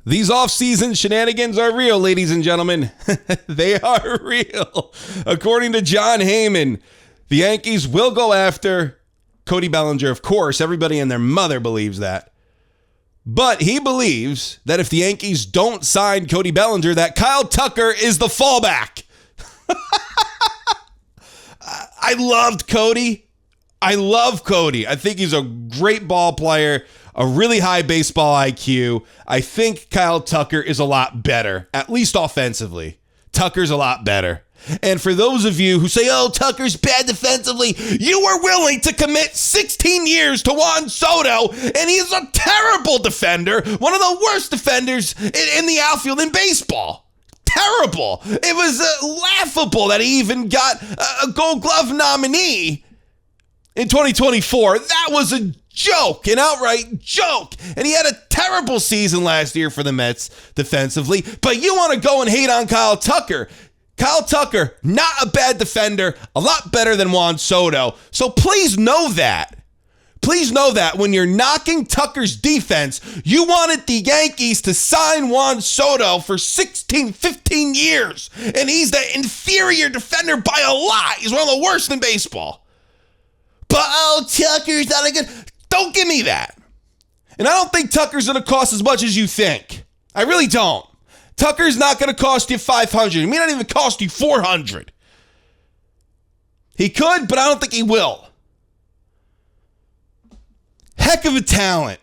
These off-season shenanigans are real, ladies and gentlemen. They are real. According to John Heyman, the Yankees will go after Cody Bellinger. Of course, everybody and their mother believes that. But he believes that if the Yankees don't sign Cody Bellinger, that Kyle Tucker is the fallback. I loved Cody. I love Cody. I think he's a great ball player, a really high baseball IQ. I think Kyle Tucker is a lot better, at least offensively. Tucker's a lot better. And for those of you who say, oh, Tucker's bad defensively, you were willing to commit 16 years to Juan Soto, and he's a terrible defender, one of the worst defenders in the outfield in baseball. Terrible. It was laughable that he even got a Gold Glove nominee in 2024. That was a joke, an outright joke. And he had a terrible season last year for the Mets defensively. But you want to go and hate on Kyle Tucker. Kyle Tucker, not a bad defender, a lot better than Juan Soto. So please know that. Please know that when you're knocking Tucker's defense, you wanted the Yankees to sign Juan Soto for 16, 15 years. And he's the inferior defender by a lot. He's one of the worst in baseball. But, oh, Tucker's not a good... Don't give me that. And I don't think Tucker's going to cost as much as you think. I really don't. Tucker's not going to cost you $500. He may not even cost you $400. He could, but I don't think he will. Heck of a talent.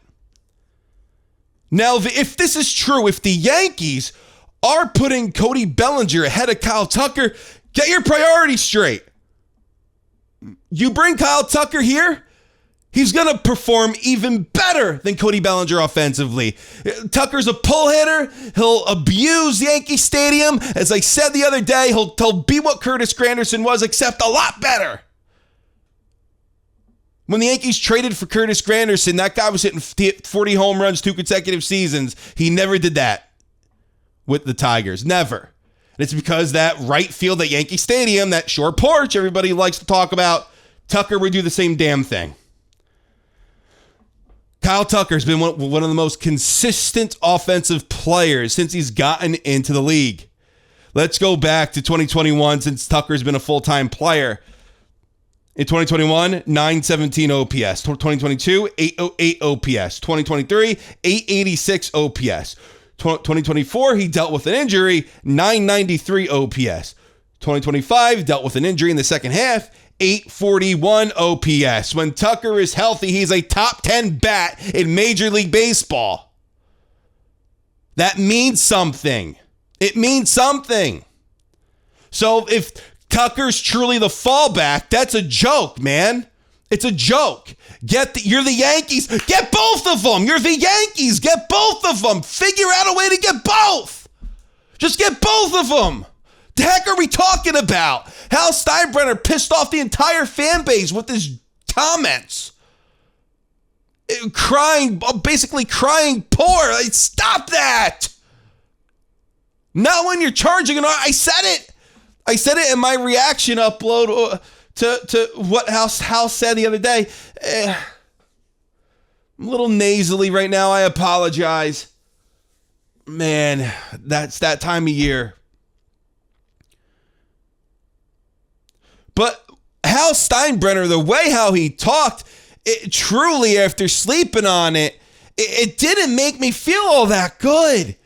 Now, if this is true, if the Yankees are putting Cody Bellinger ahead of Kyle Tucker, get your priorities straight. You bring Kyle Tucker here, he's going to perform even better than Cody Bellinger offensively. Tucker's a pull hitter. He'll abuse Yankee Stadium. As I said the other day, he'll be what Curtis Granderson was, except a lot better. When the Yankees traded for Curtis Granderson, that guy was hitting 40 home runs 2 consecutive seasons. He never did that with the Tigers. Never. And it's because that right field at Yankee Stadium, that short porch everybody likes to talk about, Tucker would do the same damn thing. Kyle Tucker's been one of the most consistent offensive players since he's gotten into the league. Let's go back to 2021 since Tucker's been a full-time player. In 2021, 917 OPS. 2022, 808 OPS. 2023, 886 OPS. 2024, he dealt with an injury, 993 OPS. 2025, dealt with an injury in the second half, 841 OPS. When Tucker is healthy, he's a top 10 bat in Major League Baseball. That means something. It means something. So if Tucker's truly the fallback, that's a joke, man. It's a joke. You're the Yankees. Get both of them. You're the Yankees. Get both of them. Figure out a way to get both. Just get both of them. The heck are we talking about? Hal Steinbrenner pissed off the entire fan base with his comments. Basically crying poor. Like, stop that. Not when you're charging an... I said it in my reaction upload to what Hal said the other day. I'm a little nasally right now. I apologize. Man, that's that time of year. But Hal Steinbrenner, the way how he talked, truly after sleeping on it, it didn't make me feel all that good.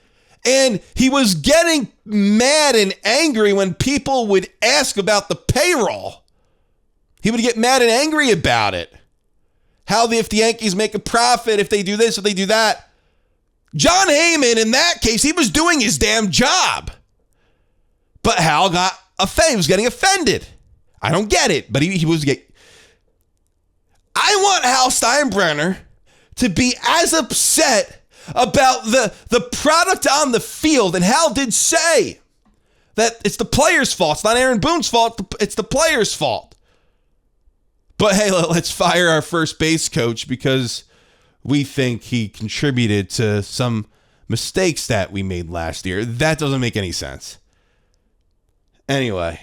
And he was getting mad and angry when people would ask about the payroll. He would get mad and angry about it. If the Yankees make a profit, if they do this, if they do that. John Heyman, in that case, he was doing his damn job. But Hal was getting offended. I don't get it, but he was getting... I want Hal Steinbrenner to be as upset about the product on the field. And Hal did say that it's the player's fault. It's not Aaron Boone's fault. It's the player's fault. But hey, let's fire our first base coach because we think he contributed to some mistakes that we made last year. That doesn't make any sense. Anyway.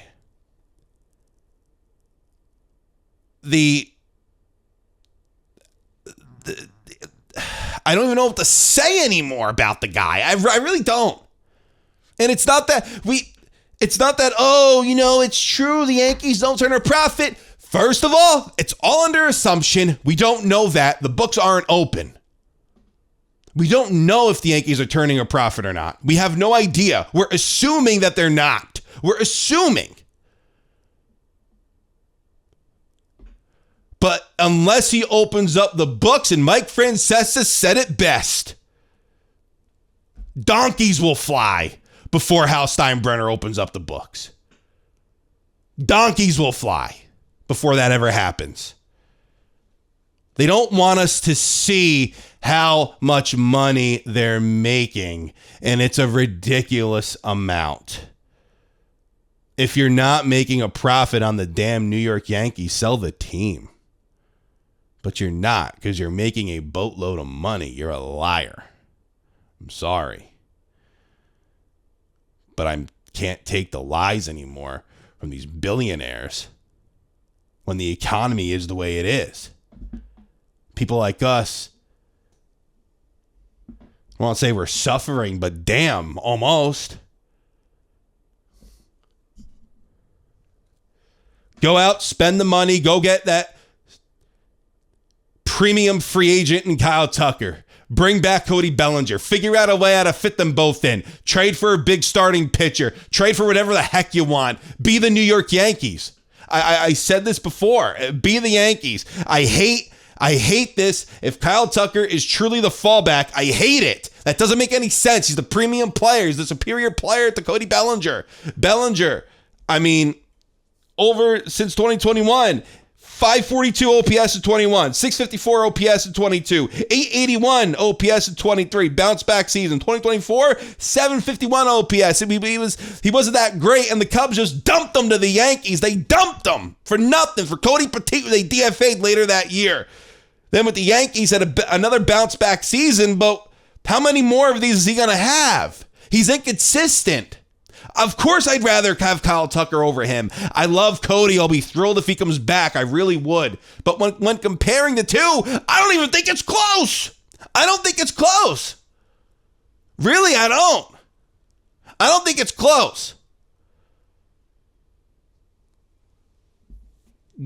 I don't even know what to say anymore about the guy. I really don't. And it's not that, it's true, the Yankees don't turn a profit. First of all, it's all under assumption. We don't know that. The books aren't open. We don't know if the Yankees are turning a profit or not. We have no idea. We're assuming that they're not. We're assuming. But unless he opens up the books, and Mike Francesa said it best, donkeys will fly before Hal Steinbrenner opens up the books. Donkeys will fly before that ever happens. They don't want us to see how much money they're making, and it's a ridiculous amount. If you're not making a profit on the damn New York Yankees, sell the team. But you're not, because you're making a boatload of money. You're a liar. I'm sorry. But I can't take the lies anymore from these billionaires when the economy is the way it is. People like us, I won't say we're suffering, but damn, almost. Go out, spend the money, go get that premium free agent in Kyle Tucker. Bring back Cody Bellinger. Figure out a way how to fit them both in. Trade for a big starting pitcher. Trade for whatever the heck you want. Be the New York Yankees. I said this before. Be the Yankees. I hate this. If Kyle Tucker is truly the fallback, I hate it. That doesn't make any sense. He's the premium player. He's the superior player to Cody Bellinger. Over since 2021, 542 OPS in 21, 654 OPS in 22, 881 OPS in 23, bounce back season. 2024, 751 OPS. He wasn't that great, and the Cubs just dumped him to the Yankees. They dumped him for nothing. For Cody Petit, they DFA'd later that year. Then with the Yankees, had another bounce back season, but how many more of these is he going to have? He's inconsistent. Of course, I'd rather have Kyle Tucker over him. I love Cody. I'll be thrilled if he comes back. I really would. But when comparing the two, I don't even think it's close. I don't think it's close. Really, I don't. I don't think it's close.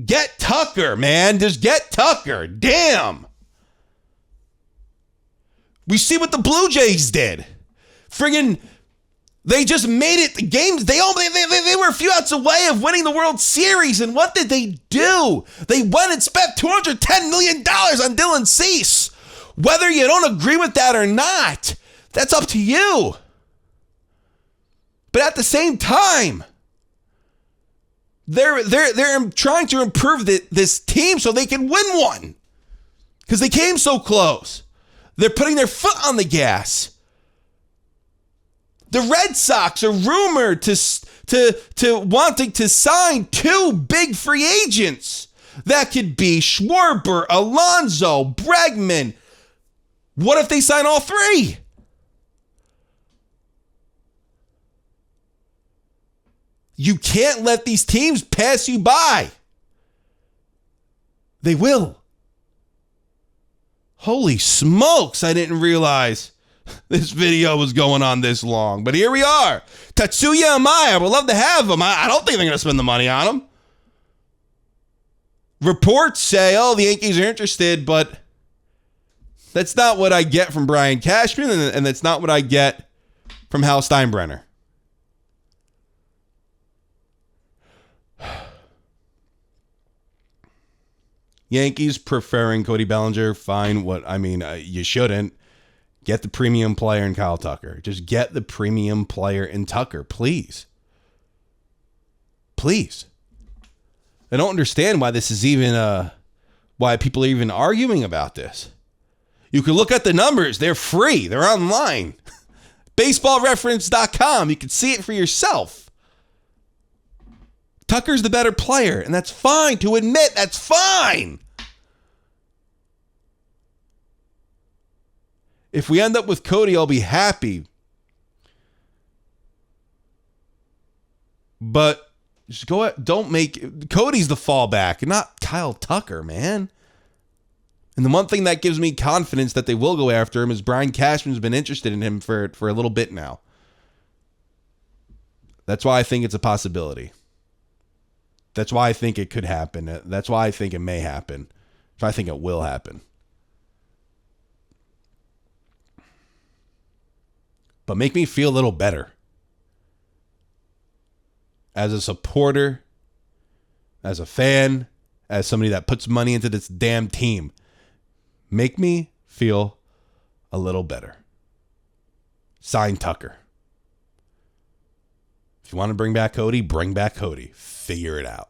Get Tucker, man. Just get Tucker. Damn. We see what the Blue Jays did. Friggin', they just made it. The games, they were a few outs away of winning the World Series. And what did they do? They went and spent $210 million on Dylan Cease. Whether you don't agree with that or not, that's up to you. But at the same time, they're trying to improve this team so they can win one. Because they came so close. They're putting their foot on the gas. The Red Sox are rumored to wanting to sign two big free agents. That could be Schwarber, Alonso, Bregman. What if they sign all three? You can't let these teams pass you by. They will. Holy smokes, I didn't realize this video was going on this long. But here we are. Tatsuya Amaya, would love to have him. I don't think they're going to spend the money on him. Reports say, the Yankees are interested, but that's not what I get from Brian Cashman, and that's not what I get from Hal Steinbrenner. Yankees preferring Cody Bellinger, fine. You shouldn't. Get the premium player in Kyle Tucker. Just get the premium player in Tucker, please. Please. I don't understand why this is even, why people are even arguing about this. You can look at the numbers. They're free. They're online. Baseballreference.com. You can see it for yourself. Tucker's the better player, and that's fine to admit. That's fine. If we end up with Cody, I'll be happy. But just go. Don't make Cody's the fallback, not Kyle Tucker, man. And the one thing that gives me confidence that they will go after him is Brian Cashman's been interested in him for a little bit now. That's why I think it's a possibility. That's why I think it could happen. That's why I think it may happen. That's why I think it will happen. But make me feel a little better. As a supporter, as a fan, as somebody that puts money into this damn team. Make me feel a little better. Sign Tucker. If you want to bring back Cody, bring back Cody. Figure it out.